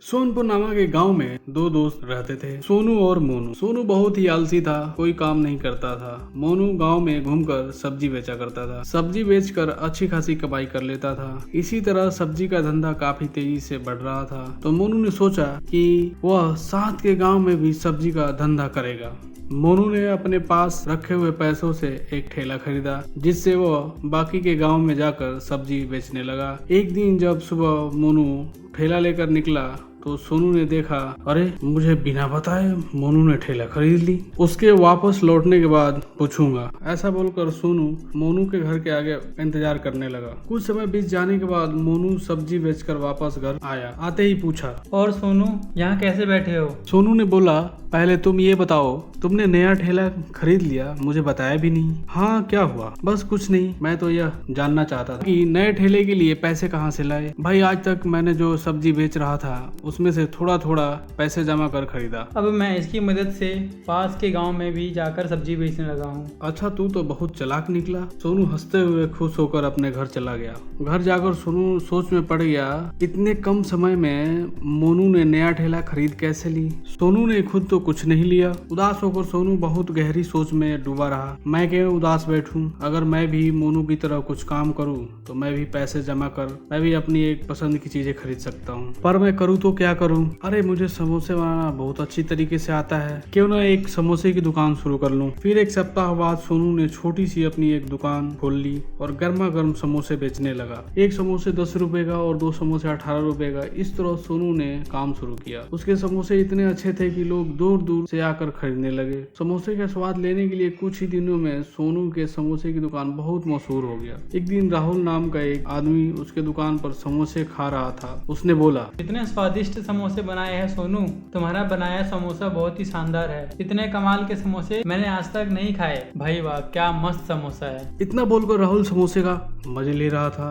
सोनपुर नामक एक गांव में दो दोस्त रहते थे, सोनू और मोनू। सोनू बहुत ही आलसी था, कोई काम नहीं करता था। मोनू गांव में घूमकर सब्जी बेचा करता था। सब्जी बेचकर अच्छी खासी कमाई कर लेता था। इसी तरह सब्जी का धंधा काफी तेजी से बढ़ रहा था। तो मोनू ने सोचा कि वह साथ के गाँव में भी सब्जी का धंधा करेगा। मोनू ने अपने पास रखे हुए पैसों से एक ठेला खरीदा, जिससे वह बाकी के गांव में जाकर सब्जी बेचने लगा। एक दिन जब सुबह मोनू ठेला लेकर निकला तो सोनू ने देखा, अरे मुझे बिना बताए मोनू ने ठेला खरीद ली। उसके वापस लौटने के बाद पूछूंगा, ऐसा बोलकर सोनू मोनू के घर के आगे इंतजार करने लगा। कुछ समय बीत जाने के बाद मोनू सब्जी बेचकर वापस घर आया। आते ही पूछा, और सोनू यहाँ कैसे बैठे हो? सोनू ने बोला, पहले तुम ये बताओ, तुमने नया ठेला खरीद लिया, मुझे बताया भी नहीं। हाँ, क्या हुआ? बस कुछ नहीं, मैं तो यह जानना चाहता था कि नए ठेले के लिए पैसे कहाँ से लाए। भाई, आज तक मैंने जो सब्जी बेच रहा था उसमें से थोड़ा थोड़ा पैसे जमा कर खरीदा। अब मैं इसकी मदद से पास के गांव में भी जाकर सब्जी बेचने लगा हूँ। अच्छा, तू तो बहुत चालाक निकला। सोनू हंसते हुए खुश होकर अपने घर चला गया। घर जाकर सोनू सोच में पड़ गया, इतने कम समय में मोनू ने नया ठेला खरीद कैसे ली। सोनू ने खुद तो कुछ नहीं लिया। उदास होकर सोनू बहुत गहरी सोच में डूबा रहा। मैं क्यों उदास बैठूं? अगर मैं भी मोनू की तरह कुछ काम करूं तो मैं भी पैसे जमा कर मैं भी अपनी एक पसंद की चीजें खरीद सकता हूं। पर मैं करूं तो क्या करूं? अरे, मुझे समोसे बनाना बहुत अच्छी तरीके से आता है, क्यों ना एक समोसे की दुकान शुरू कर लूं। फिर एक सप्ताह बाद सोनू ने छोटी सी अपनी एक दुकान खोल ली और गर्मा गर्म समोसे बेचने लगा। एक समोसे 10 रुपए का और 2 समोसे 18 रुपए का। इस तरह सोनू ने काम शुरू किया। उसके समोसे इतने अच्छे थे कि लोग दूर दूर से आकर खरीदने लगे। समोसे का स्वाद लेने के लिए कुछ ही दिनों में सोनू के समोसे की दुकान बहुत मशहूर हो गया। एक दिन राहुल नाम का एक आदमी उसके दुकान पर समोसे खा रहा था। उसने बोला, इतने स्वादिष्ट समोसे बनाए हैं सोनू, तुम्हारा बनाया समोसा बहुत ही शानदार है। इतने कमाल के समोसे मैंने आज तक नहीं खाए। भाई वाह, क्या मस्त समोसा है। इतना बोलकर राहुल समोसे का मजे ले रहा था।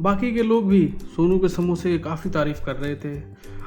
बाकी के लोग भी सोनू के समोसे की काफी तारीफ कर रहे थे।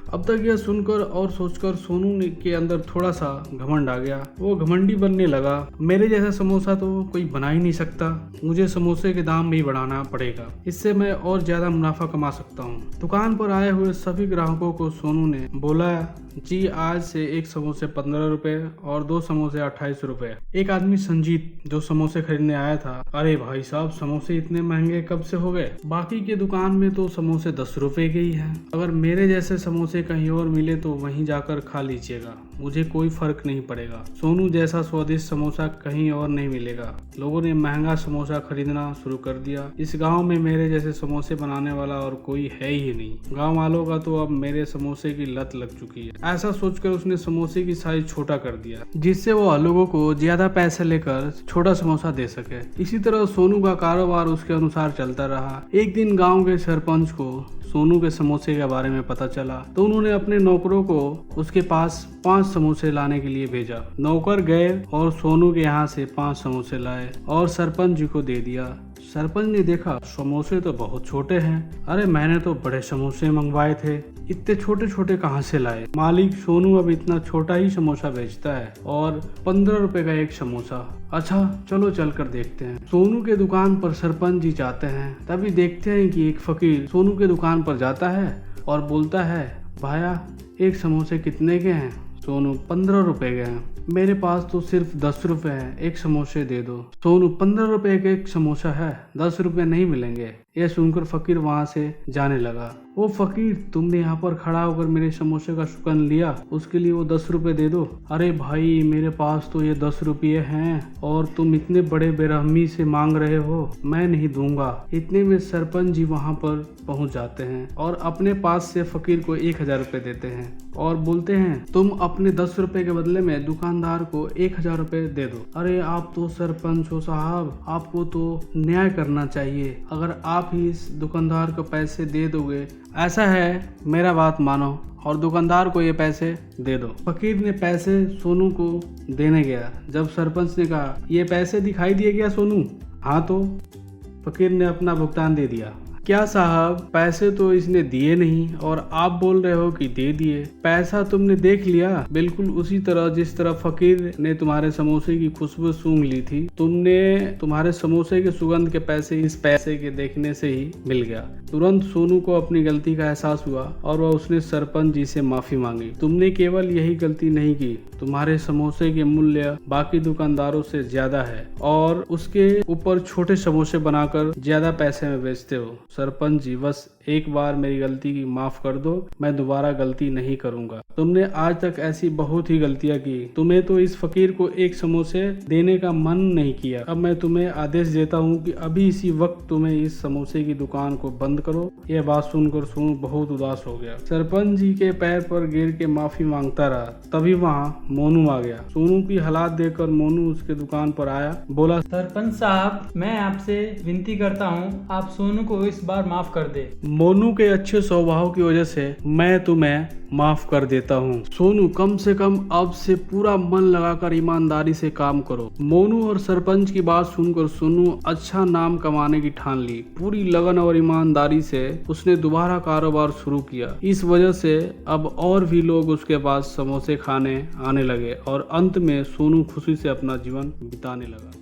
अब तक यह सुनकर और सोचकर सोनू के अंदर थोड़ा सा घमंड आ गया। वो घमंडी बनने लगा। मेरे जैसा समोसा तो कोई बना ही नहीं सकता, मुझे समोसे के दाम भी बढ़ाना पड़ेगा, इससे मैं और ज्यादा मुनाफा कमा सकता हूँ। दुकान पर आए हुए सभी ग्राहकों को सोनू ने बोला, जी आज से एक समोसे 15 रुपए और 2 समोसे 28 रुपए। एक आदमी संजीत जो समोसे खरीदने आया था, अरे भाई साहब, समोसे इतने महंगे कब से हो गए? बाकी के दुकान में तो समोसे 10 रुपए के ही हैं। अगर मेरे जैसे समोसे कहीं और मिले तो वहीं जाकर खा लीजिएगा, मुझे कोई फर्क नहीं पड़ेगा। सोनू जैसा स्वादिष्ट समोसा कहीं और नहीं मिलेगा। लोगों ने महंगा समोसा खरीदना शुरू कर दिया। इस गांव में मेरे जैसे समोसे बनाने वाला और कोई है ही नहीं। गांव वालों का तो अब मेरे समोसे की लत लग चुकी है। ऐसा सोचकर उसने समोसे की साइज छोटा कर दिया, जिससे वो लोगों को ज्यादा पैसे लेकर छोटा समोसा दे सके। इसी तरह सोनू का कारोबार उसके अनुसार चलता रहा। एक दिन गाँव के सरपंच को सोनू के समोसे के बारे में पता चला, तो उन्होंने अपने नौकरों को उसके पास 5 समोसे लाने के लिए भेजा। नौकर गए और सोनू के यहाँ से 5 समोसे लाए और सरपंच जी को दे दिया। सरपंच ने देखा, समोसे तो बहुत छोटे हैं। अरे, मैंने तो बड़े समोसे मंगवाए थे, इतने छोटे छोटे कहाँ से लाए? मालिक, सोनू अब इतना छोटा ही समोसा बेचता है और 15 रुपए का एक समोसा। अच्छा, चलो चलकर देखते हैं। सोनू के दुकान पर सरपंच जी जाते हैं। तभी देखते हैं कि एक फकीर सोनू के दुकान पर जाता है और बोलता है, भाया एक समोसे कितने के हैं? सोनू, 15 रुपए के हैं। मेरे पास तो सिर्फ 10 रुपए है, एक समोसे दे दो। सोनू, 15 रुपए का एक समोसा है, 10 रुपए नहीं मिलेंगे। यह सुनकर फकीर वहाँ से जाने लगा। ओ फकीर, तुमने यहाँ पर खड़ा होकर मेरे समोसे का शुक्न लिया, उसके लिए वो 10 रुपए दे दो। अरे भाई, मेरे पास तो ये 10 रुपये हैं और तुम इतने बड़े बेरहमी से मांग रहे हो, मैं नहीं दूंगा। इतने में सरपंच जी वहाँ पर पहुँच जाते हैं और अपने पास से फकीर को 1000 रुपए देते हैं और बोलते हैं, तुम अपने 10 रुपए के बदले में दुकानदार को 1000 रुपए दे दो। अरे, आप तो सरपंच हो साहब, आपको तो न्याय करना चाहिए। अगर आप ही इस दुकानदार को पैसे दे दोगे, ऐसा है, मेरा बात मानो और दुकानदार को ये पैसे दे दो। फकीर ने पैसे सोनू को देने गया। जब सरपंच ने कहा, ये पैसे दिखाई दिए क्या सोनू? हाँ, तो फकीर ने अपना भुगतान दे दिया। क्या साहब, पैसे तो इसने दिए नहीं और आप बोल रहे हो कि दे दिए। पैसा तुमने देख लिया, बिल्कुल उसी तरह जिस तरह फकीर ने तुम्हारे समोसे की खुशबू सूंघ ली थी। तुम्हारे समोसे के सुगंध के पैसे इस पैसे के देखने से ही मिल गया। तुरंत सोनू को अपनी गलती का एहसास हुआ और वह उसने सरपंच जी से माफी मांगी। तुमने केवल यही गलती नहीं की, तुम्हारे समोसे के मूल्य बाकी दुकानदारों से ज्यादा है और उसके ऊपर छोटे समोसे बनाकर ज्यादा पैसे में बेचते हो। सरपंच जी, बस एक बार मेरी गलती की माफ कर दो, मैं दोबारा गलती नहीं करूंगा। तुमने आज तक ऐसी बहुत ही गलतियां की, तुम्हें तो इस फकीर को एक समोसे देने का मन नहीं किया। अब मैं तुम्हें आदेश देता हूँ कि अभी इसी वक्त तुम्हें इस समोसे की दुकान को बंद करो। यह बात सुनकर सोनू बहुत उदास हो गया। सरपंच जी के पैर पर गिर के माफी मांगता रहा। तभी वहाँ मोनू आ गया। सोनू की हालात देखकर मोनू उसके दुकान पर आया, बोला, सरपंच साहब, मैं आपसे विनती करता हूँ, आप सोनू को इस बार माफ कर दे। मोनू के अच्छे स्वभाव की वजह से मैं तुम्हें माफ कर देता हूँ। सोनू, कम से कम अब से पूरा मन लगाकर ईमानदारी से काम करो। मोनू और सरपंच की बात सुनकर सोनू अच्छा नाम कमाने की ठान ली। पूरी लगन और ईमानदारी से उसने दोबारा कारोबार शुरू किया। इस वजह से अब और भी लोग उसके पास समोसे खाने आने लगे और अंत में सोनू खुशी से अपना जीवन बिताने लगा।